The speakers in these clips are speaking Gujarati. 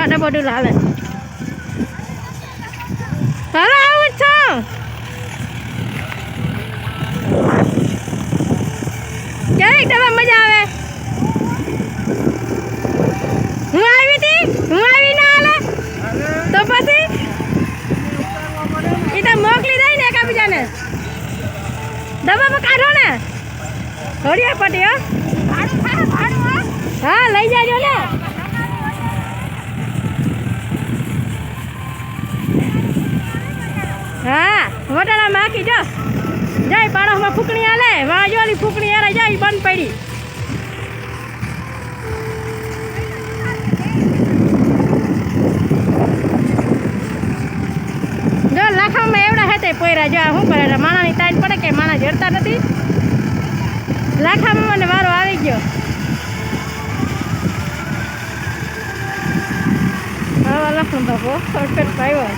ડબ્બો ડુલ હાલે હાલો આવું છો ક્યારેક ડબ્બા મજા આવે હું આવી ના હાલે તો પછી એ તો મોકલી દઈ ને એકાબીજાને ડબ્બા પર કાઢો ને ઘડિયા પટી હો હા લઈ જાજો ને હા વટાણા માખી જો જાય પાણસમાં ફૂકણી હાલે વાજોલી ફૂકણી હારે જાય બંધ પડી જો લાખામાં એવડા હતા પોયરા જો શું કરે માણાની તાઈન પડે કે માણા જડતા નથી લાખામાં મને વારો આવી ગયો આવા લખું બાપો શોર્ટકટ આવ્યો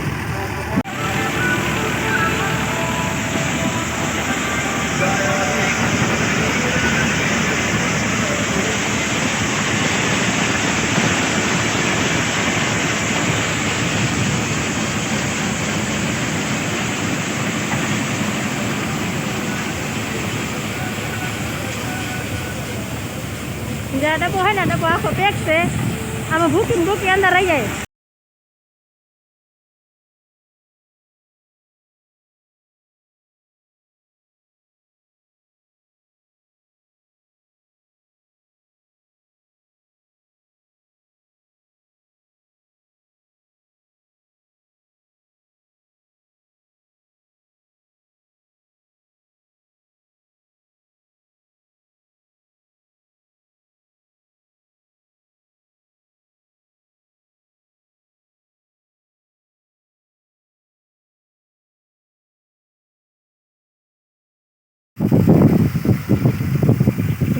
જ્યાં ડબ્બો હોય ને ડબ્બો આખો પેક છે આમાં ભૂકી અંદર રહી જાય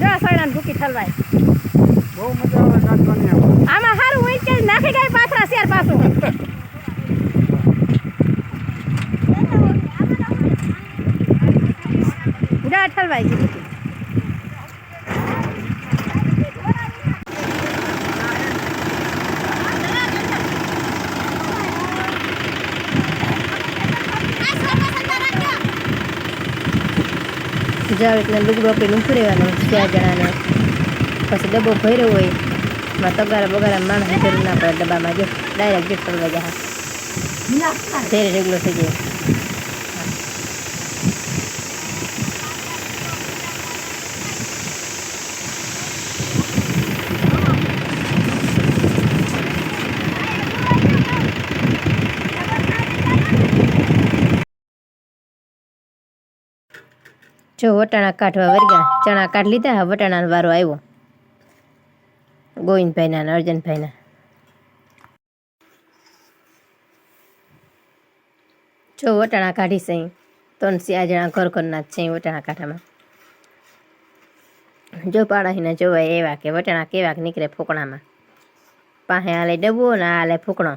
જો સોયણાને ભૂકી ઠલવાય બહુ મજા આવે કાઢવાની આમાં સારું હોય કે નાખી ગઈ પાથરા શેર પાછું જો ઠલવાય ગઈ ભૂકી જાવ એટલે લુગડું આપણે લૂંખી રહેવાનું 4 જણાને પછી ડબ્બો ભર્યો હોય એમાં તગારા બગારા માણસ જરૂર ના પડે ડબ્બામાં જો ડાયરેક્ટ ગેટ પર જા ધીરે રેગલો થઈ જાય જો વટાણા કાઢવા વર્ગ્યા ચણા કાઢ લીધા વટાણાનો વારો આવ્યો ગોવિંદભાઈના ને અર્જનભાઈના જો વટાણા કાઢી છે 3-4 જણા ઘર ઘરના જ છે વટાણા કાઢામાં જો પાડાહીને જોવાય એવા કે વટાણા કેવાક નીકળે ફૂકણામાં પાસે હાલે ડબ્બો ને હાલે ફૂકણો